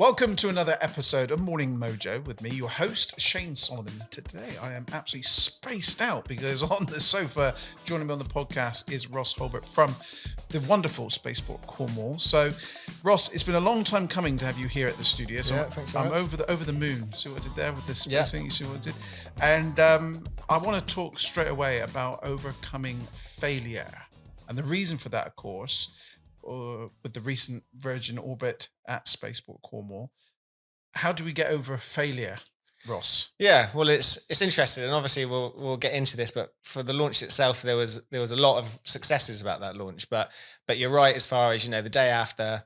Welcome to another episode of Morning Mojo with me, your host, Shane Solomon. Today, I am absolutely spaced out because on the sofa, joining me on the podcast is Ross Hulbert from the wonderful Spaceport, Cornwall. So, Ross, it's been a long time coming to have you here at the studio. So Thanks so I'm much. over the moon. See what I did there with this Yeah. spacing? You see what I did? And I want to talk straight away about overcoming failure. And the reason for that, of course, with the recent Virgin orbit at Spaceport Cornwall. How do we get over failure, Ross? Yeah, well, it's interesting, and obviously we'll get into this. But for the launch itself, there was a lot of successes about that launch. But you're right as far as the day after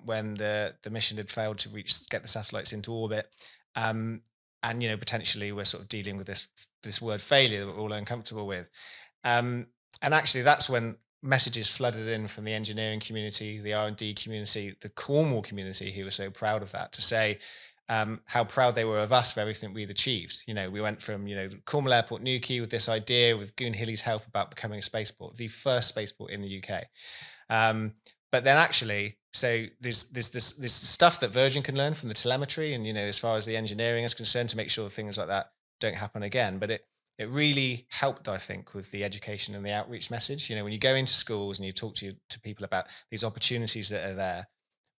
when the mission had failed to get the satellites into orbit, and potentially we're sort of dealing with this word failure that we're all uncomfortable with, and actually that's when messages flooded in from the engineering community, the R&D community, the Cornwall community, who were so proud of that, to say how proud they were of us for everything we'd achieved. We went from, Cornwall Airport Newquay with this idea with Goon Hilly's help about becoming a spaceport, the first spaceport in the UK. But then actually, so there's this stuff that Virgin can learn from the telemetry and, as far as the engineering is concerned, to make sure things like that don't happen again. But it really helped, I think, with the education and the outreach message. When you go into schools and you talk to people about these opportunities that are there,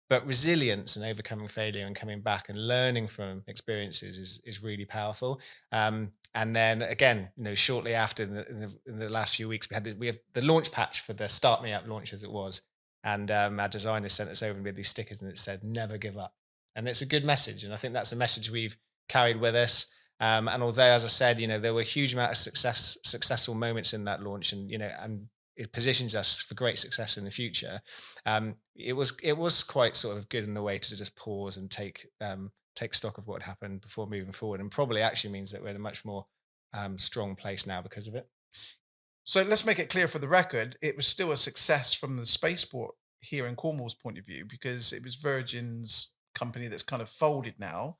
but resilience and overcoming failure and coming back and learning from experiences is really powerful. And then again, shortly after in the last few weeks, we have the launch patch for the Start Me Up launch as it was, and our designers sent us over and we had these stickers and it said "Never give up," and it's a good message, and I think that's a message we've carried with us. And although, as I said, there were a huge amount of successful moments in that launch, and it positions us for great success in the future. It was quite sort of good in a way to just pause and take stock of what happened before moving forward, and probably actually means that we're in a much more strong place now because of it. So let's make it clear for the record, it was still a success from the spaceport here in Cornwall's point of view because it was Virgin's company that's kind of folded now.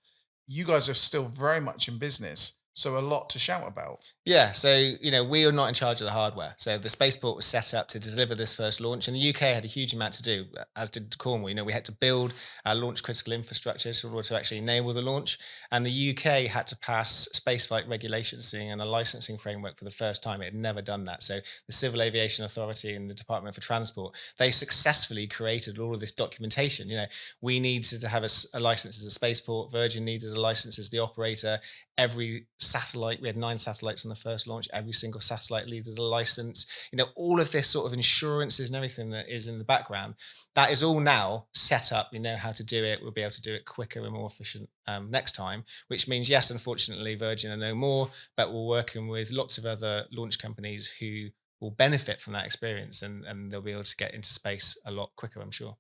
You guys are still very much in business, so a lot to shout about. Yeah, so we are not in charge of the hardware. So the spaceport was set up to deliver this first launch, and the UK had a huge amount to do, as did Cornwall. We had to build our launch critical infrastructure in order to actually enable the launch, and the UK had to pass spaceflight regulations and a licensing framework for the first time. It had never done that. So the Civil Aviation Authority and the Department for Transport, they successfully created all of this documentation. We needed to have a license as a spaceport. Virgin needed a license as the operator. Every satellite, we had 9 satellites on the first launch, every single satellite needed a license. All of this sort of insurances and everything that is in the background, that is all now set up. We know how to do it. We'll be able to do it quicker and more efficient next time, which means, yes, unfortunately, Virgin are no more, but we're working with lots of other launch companies who will benefit from that experience, and they'll be able to get into space a lot quicker, I'm sure.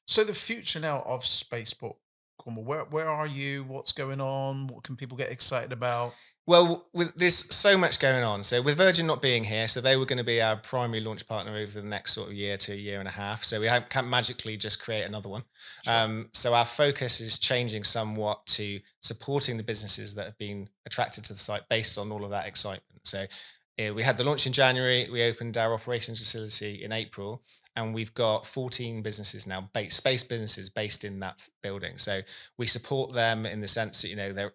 So the future now of Spaceport Cornwall, where are you? What's going on? What can people get excited about? Well, there's so much going on. So with Virgin not being here, so they were going to be our primary launch partner over the next sort of year to a year and a half. So can't magically just create another one. Sure. So our focus is changing somewhat to supporting the businesses that have been attracted to the site based on all of that excitement. So we had the launch in January. We opened our operations facility in April, and we've got 14 businesses now, space businesses based in that building. So we support them in the sense that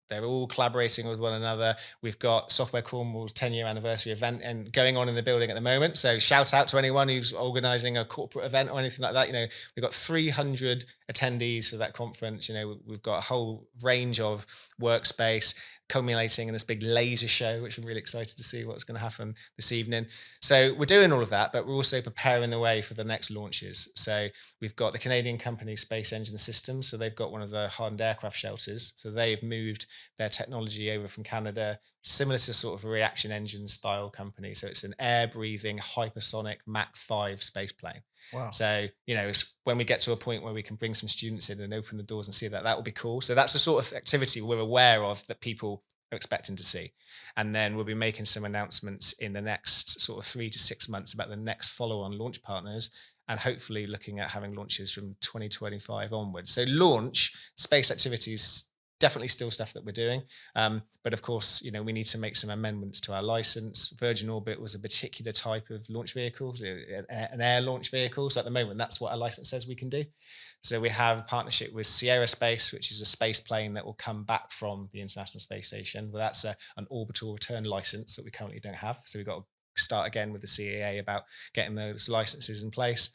they're all collaborating with one another. We've got Software Cornwall's 10-year anniversary event and going on in the building at the moment. So shout out to anyone who's organising a corporate event or anything like that. We've got 300 attendees for that conference. We've got a whole range of workspace culminating in this big laser show, which I'm really excited to see what's going to happen this evening. So we're doing all of that, but we're also preparing the way for the next launches. So we've got the Canadian company Space Engine Systems. So they've got one of the hardened aircraft shelters. So they've moved their technology over from Canada, similar to sort of a reaction engine style company. So it's an air breathing hypersonic Mach 5 space plane. Wow. So, it's when we get to a point where we can bring some students in and open the doors and see that will be cool. So that's the sort of activity we're aware of that people are expecting to see. And then we'll be making some announcements in the next sort of 3 to 6 months about the next follow-on launch partners, and hopefully looking at having launches from 2025 onwards. So space activities definitely still stuff that we're doing. But of course, we need to make some amendments to our license. Virgin Orbit was a particular type of launch vehicle, so an air launch vehicle. So at the moment, that's what our license says we can do. So we have a partnership with Sierra Space, which is a space plane that will come back from the International Space Station. But that's an orbital return license that we currently don't have. So we've got to start again with the CAA about getting those licenses in place.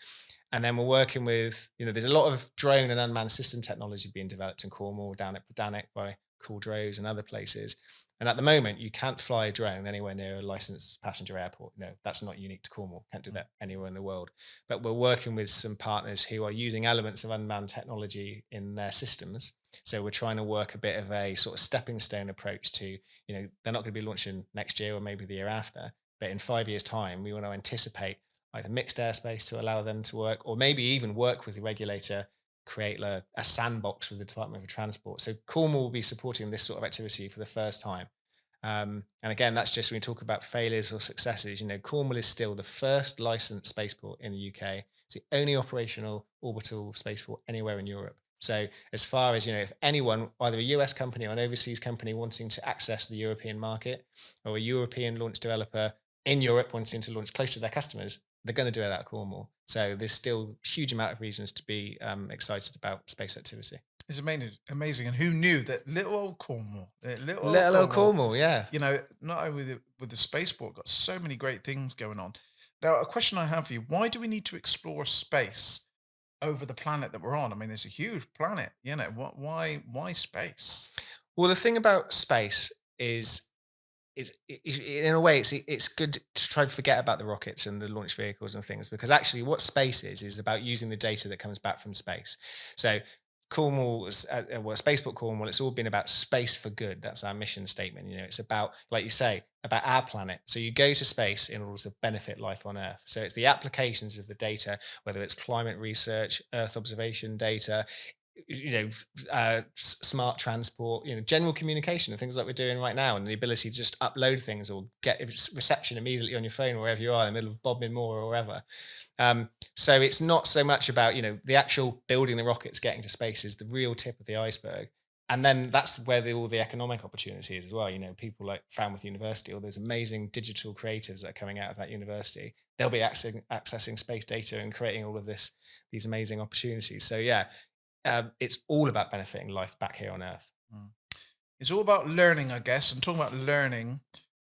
And then we're working with, there's a lot of drone and unmanned system technology being developed in Cornwall, down at Danwick by Caldrose and other places. And at the moment, you can't fly a drone anywhere near a licensed passenger airport. No, that's not unique to Cornwall. Can't do that anywhere in the world. But we're working with some partners who are using elements of unmanned technology in their systems. So we're trying to work a bit of a sort of stepping stone approach to, they're not going to be launching next year or maybe the year after. But in 5 years' time, we want to anticipate either mixed airspace to allow them to work, or maybe even work with the regulator, create a sandbox with the Department of Transport. So Cornwall will be supporting this sort of activity for the first time. And again, that's just when we talk about failures or successes. Cornwall is still the first licensed spaceport in the UK. It's the only operational orbital spaceport anywhere in Europe. So as far as, if anyone, either a US company or an overseas company wanting to access the European market, or a European launch developer in Europe wanting to launch close to their customers, they're going to do it out of Cornwall. So there's still a huge amount of reasons to be excited about space activity. It's amazing. And who knew that little old Cornwall, Little old Cornwall, yeah. Not only with the spaceport, got so many great things going on. Now, a question I have for you: why do we need to explore space over the planet that we're on? I mean, it's a huge planet. Why space? Well, the thing about space is in a way it's good to try to forget about the rockets and the launch vehicles and things, because actually what space is about using the data that comes back from space. So Cornwall's Spaceport Cornwall, it's all been about space for good. That's our mission statement. It's about, like you say, about our planet. So you go to space in order to benefit life on Earth. So it's the applications of the data, whether it's climate research, Earth observation data, smart transport, general communication and things like we're doing right now, and the ability to just upload things or get reception immediately on your phone wherever you are in the middle of Bodmin Moor or wherever. So it's not so much about the actual building the rockets, getting to space is the real tip of the iceberg. And then that's where all the economic opportunity is as well. People like Falmouth University, all those amazing digital creatives that are coming out of that university, they'll be accessing space data and creating all of these amazing opportunities. So yeah, it's all about benefiting life back here on Earth. It's all about learning, I guess. And talking about learning,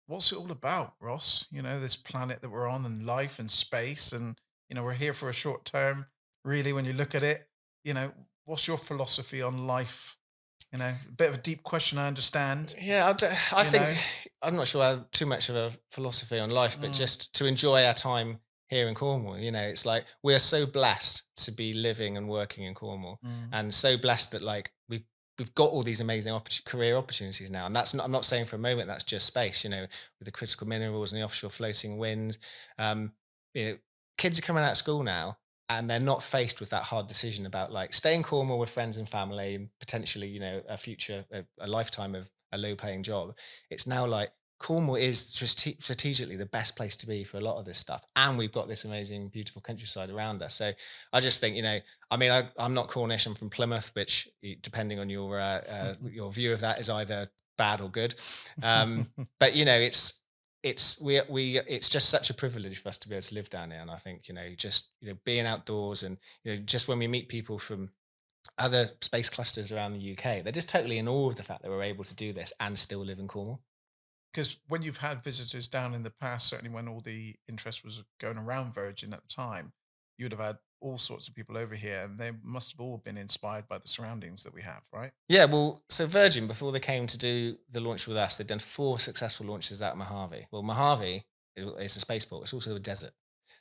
what's it all about, Ross? This planet that we're on, and life and space, and we're here for a short term. Really, when you look at it, what's your philosophy on life? A bit of a deep question, I understand. Yeah, I think I'm not sure I have too much of a philosophy on life, but just to enjoy our time here in Cornwall. It's like we are so blessed to be living and working in Cornwall, and so blessed that we've got all these amazing career opportunities now. And that's not, I'm not saying for a moment that's just space, with the critical minerals and the offshore floating wind. Kids are coming out of school now, and they're not faced with that hard decision about staying in Cornwall with friends and family and potentially, a future, a lifetime of a low paying job. It's now Cornwall is strategically the best place to be for a lot of this stuff. And we've got this amazing, beautiful countryside around us. So I just think, I'm not Cornish, I'm from Plymouth, which depending on your view of that is either bad or good. But it's just such a privilege for us to be able to live down here. And I think, being outdoors and, just when we meet people from other space clusters around the UK, they're just totally in awe of the fact that we're able to do this and still live in Cornwall. Because when you've had visitors down in the past, certainly when all the interest was going around Virgin at the time, you would have had all sorts of people over here, and they must have all been inspired by the surroundings that we have, right? Yeah, well, so Virgin, before they came to do the launch with us, they'd done 4 successful launches out of Mojave. Well, Mojave is a spaceport. It's also a desert.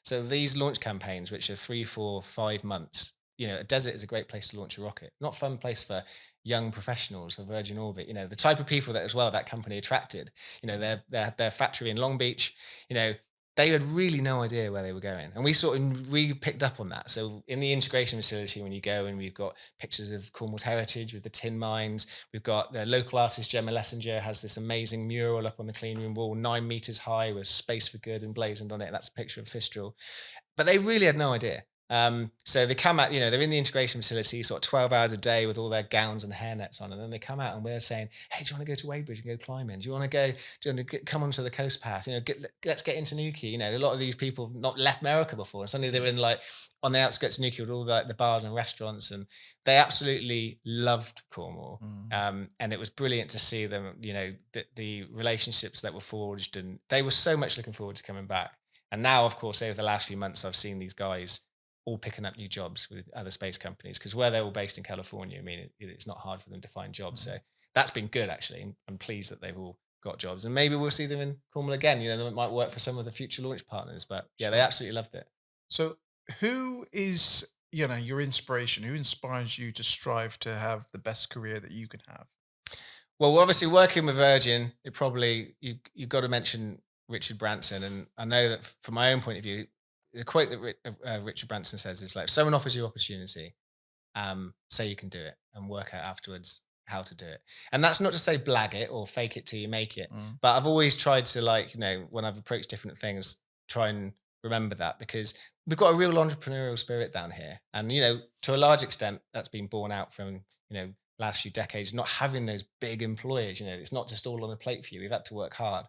So these launch campaigns, which are 3, 4, 5 months, a desert is a great place to launch a rocket. Not a fun place for young professionals for Virgin Orbit. The type of people that as well that company attracted. Their factory in Long Beach. They had really no idea where they were going, and we picked up on that. So in the integration facility, when you go, and we've got pictures of Cornwall's heritage with the tin mines. We've got the local artist Gemma Lessinger has this amazing mural up on the clean room wall, 9 meters high, with space for good emblazoned on it. And that's a picture of Fistral. But they really had no idea. So they come out, they're in the integration facility, sort of 12 hours a day with all their gowns and hairnets on. And then they come out and we're saying, hey, do you want to go to Weybridge and go climbing? Do you want to go, come onto the coast path? Let's get into Newquay. A lot of these people have not left America before. And suddenly they're in like on the outskirts of Newquay with all the bars and restaurants. And they absolutely loved Cornwall. And it was brilliant to see them, the relationships that were forged. And they were so much looking forward to coming back. And now, of course, over the last few months, I've seen these guys all picking up new jobs with other space companies because where they're all based in California, I mean, it's not hard for them to find jobs. So that's been good, actually. I'm pleased that they've all got jobs, and maybe we'll see them in Cornwall again. They might work for some of the future launch partners, but yeah, they absolutely loved it. So who is, your inspiration? Who inspires you to strive to have the best career that you can have? Well, obviously working with Virgin, you've got to mention Richard Branson, and I know that from my own point of view, the quote that Richard Branson says is like, if someone offers you opportunity, say you can do it and work out afterwards how to do it. And that's not to say blag it or fake it till you make it. But I've always tried to when I've approached different things, try and remember that because we've got a real entrepreneurial spirit down here. And, to a large extent, that's been borne out from, last few decades, not having those big employers, it's not just all on a plate for you. We've had to work hard.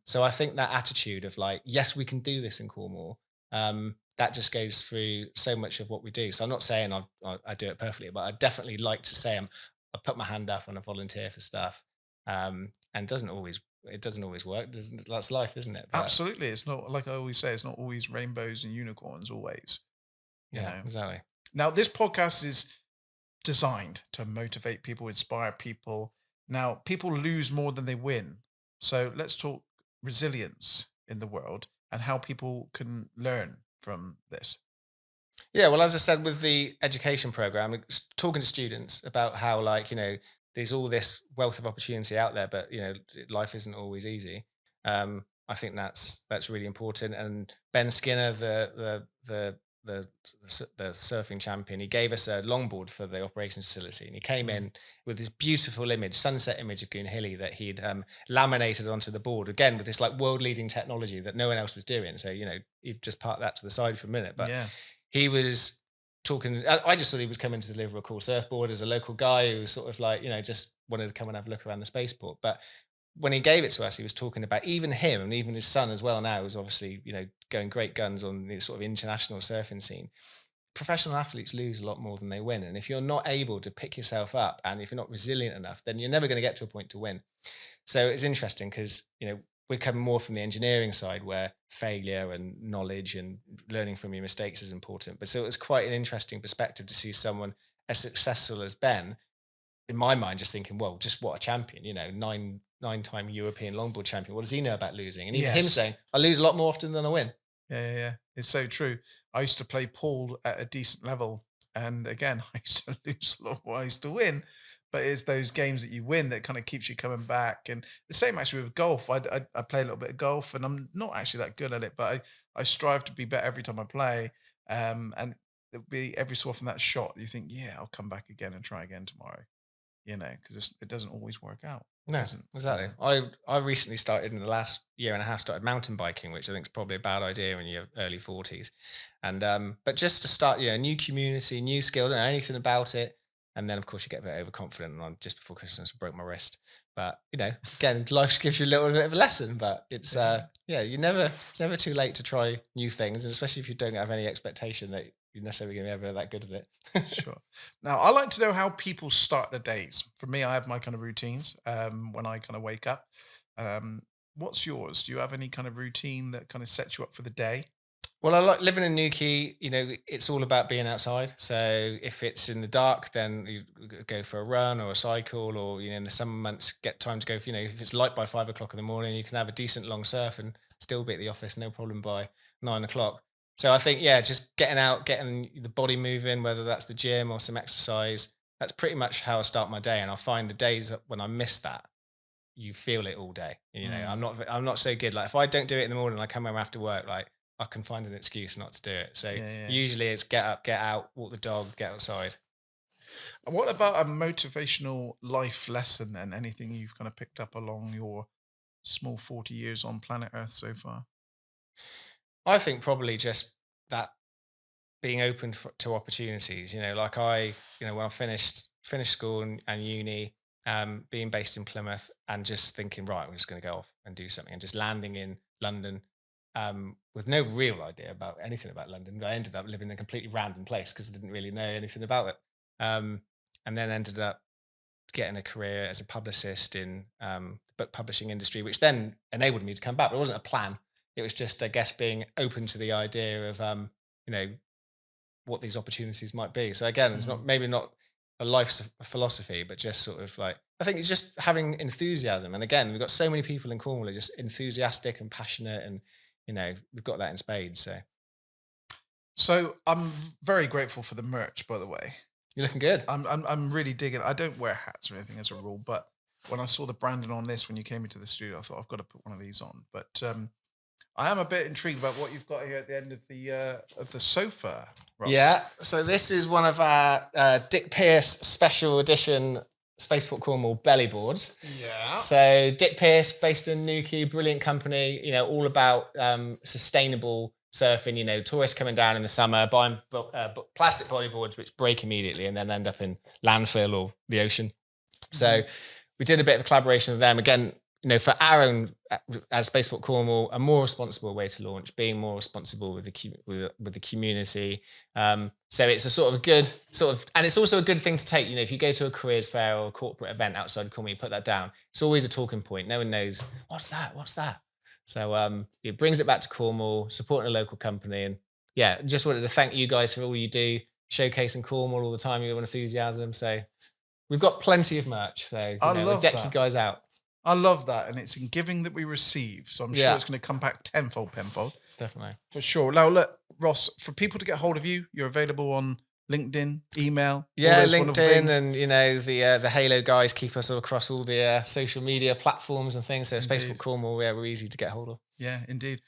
So I think that attitude of like, yes, we can do this in Cornwall. That just goes through so much of what we do. So I'm not saying I do it perfectly, but I definitely like to say I put my hand up and I volunteer for stuff. And it doesn't always work. That's life, isn't it? But, absolutely. It's not, like I always say, it's not always rainbows and unicorns always. Exactly. Now, this podcast is designed to motivate people, inspire people. Now, people lose more than they win. So let's talk resilience in the world and how people can learn from this. Yeah, well, as I said with the education program, talking to students about how, there's all this wealth of opportunity out there, but life isn't always easy. I think that's really important. And Ben Skinner, the surfing champion, he gave us a longboard for the operations facility, and he came in with this beautiful sunset image of Goonhilly that he'd laminated onto the board again with this like world leading technology that no one else was doing. So you've just parked that to the side for a minute, but he was talking. I just thought he was coming to deliver a cool surfboard as a local guy who was sort of like just wanted to come and have a look around the spaceport, but when he gave it to us, he was talking about even him and even his son as well now, who's obviously, going great guns on the sort of international surfing scene. Professional athletes lose a lot more than they win. And if you're not able to pick yourself up and if you're not resilient enough, then you're never going to get to a point to win. So it's interesting because, we're coming more from the engineering side where failure and knowledge and learning from your mistakes is important. But so it was quite an interesting perspective to see someone as successful as Ben, in my mind, just thinking, well, just what a champion, nine-time European longboard champion. What does he know about losing? And even him saying, I lose a lot more often than I win. Yeah. It's so true. I used to play pool at a decent level. And again, I used to lose a lot more. I used to win. But it's those games that you win that kind of keeps you coming back. And the same actually with golf. I play a little bit of golf and I'm not actually that good at it, but I strive to be better every time I play. And it'll be every so often that shot you think, yeah, I'll come back again and try again tomorrow. Because it doesn't always work out. No, exactly. I recently started in the last year and a half, started mountain biking, which I think is probably a bad idea in your early 40s. And but just to start, a new community, new skill, don't know anything about it. And then of course you get a bit overconfident. And just before Christmas, I broke my wrist. But again, life gives you a little bit of a lesson. But it's it's never too late to try new things, and especially if you don't have any expectation that you're necessarily going to be ever that good at it. Sure. Now, I like to know how people start their days. For me, I have my kind of routines when I kind of wake up. What's yours? Do you have any kind of routine that kind of sets you up for the day? Well, I like living in Newquay. It's all about being outside. So if it's in the dark, then you go for a run or a cycle, or in the summer months, get time to go. If it's light by 5 o'clock in the morning, you can have a decent long surf and still be at the office, no problem by 9 o'clock. So I think, just getting out, getting the body moving, whether that's the gym or some exercise, that's pretty much how I start my day. And I find the days when I miss that, you feel it all day. I'm not so good. Like if I don't do it in the morning, I come home after work, like I can find an excuse not to do it. So usually it's get up, get out, walk the dog, get outside. What about a motivational life lesson then? Anything you've kind of picked up along your small 40 years on planet Earth so far? I think probably just that being open to opportunities. Like when I finished school and uni, being based in Plymouth, and just thinking, right, I'm just going to go off and do something, and just landing in London with no real idea about anything about London. I ended up living in a completely random place because I didn't really know anything about it, and then ended up getting a career as a publicist in the book publishing industry, which then enabled me to come back. But it wasn't a plan. It was just, I guess, being open to the idea of what these opportunities might be. So again, it's maybe not a life philosophy, but just sort of like, I think it's just having enthusiasm. And again, we've got so many people in Cornwall who are just enthusiastic and passionate, and we've got that in spades. So I'm very grateful for the merch, by the way. You're looking good. I'm really digging. I don't wear hats or anything as a rule, but when I saw the branding on this when you came into the studio, I thought I've got to put one of these on. But I am a bit intrigued about what you've got here at the end of the sofa, Ross. Yeah. So this is one of our Dick Pearce special edition Spaceport Cornwall belly boards. Yeah. So Dick Pearce, based in Newquay, brilliant company. All about sustainable surfing. Tourists coming down in the summer buying plastic bodyboards which break immediately and then end up in landfill or the ocean. So we did a bit of a collaboration with them again. For our own, as Spaceport Cornwall, a more responsible way to launch, being more responsible with the community. So it's a sort of and it's also a good thing to take. If you go to a careers fair or a corporate event outside Cornwall, you put that down. It's always a talking point. No one knows what's that. So it brings it back to Cornwall, supporting a local company, and just wanted to thank you guys for all you do, showcasing Cornwall all the time. Your enthusiasm. So we've got plenty of merch. So we'll deck you guys out. I love that, and it's in giving that we receive. So I'm sure it's going to come back tenfold. Definitely. For sure. Now, look, Ross, for people to get hold of you, you're available on LinkedIn, email. Yeah, LinkedIn, and the Halo guys keep us all across all the social media platforms and things. So Spaceport Cornwall, we're easy to get hold of. Yeah, indeed.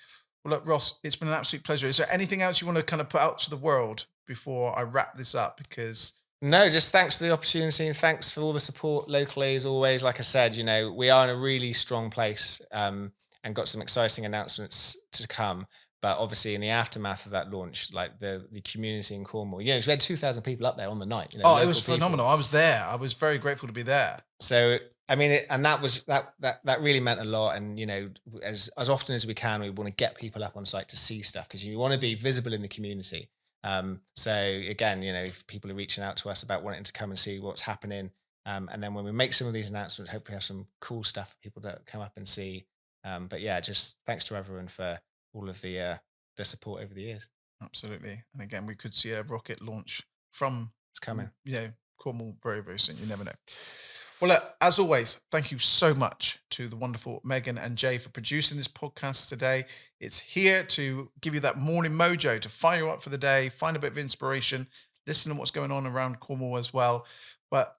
Well, look, Ross, it's been an absolute pleasure. Is there anything else you want to kind of put out to the world before I wrap this up? Because no, just thanks for the opportunity and thanks for all the support locally as always. Like I said, we are in a really strong place and got some exciting announcements to come. But obviously in the aftermath of that launch, like the community in Cornwall, we had 2,000 people up there on the night. It was phenomenal. I was there. I was very grateful to be there. So, I mean, that really meant a lot. And, as often as we can, we want to get people up on site to see stuff because you want to be visible in the community. So again, if people are reaching out to us about wanting to come and see what's happening, and then when we make some of these announcements, hopefully have some cool stuff for people to come up and see. But just thanks to everyone for all of the support over the years. Absolutely. And again, we could see a rocket launch from it's coming. Cornwall very, very soon. You never know. Well, look, as always, thank you so much to the wonderful Megan and Jay for producing this podcast today. It's here to give you that morning mojo, to fire you up for the day, find a bit of inspiration, listen to what's going on around Cornwall as well. But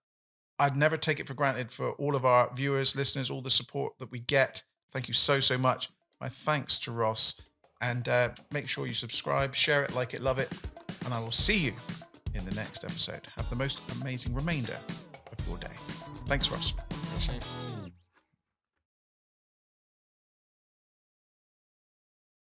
I'd never take it for granted for all of our viewers, listeners, all the support that we get. Thank you so, so much. My thanks to Ross. And make sure you subscribe, share it, like it, love it. And I will see you in the next episode. Have the most amazing remainder of your day. Thanks, Ross. Appreciate it.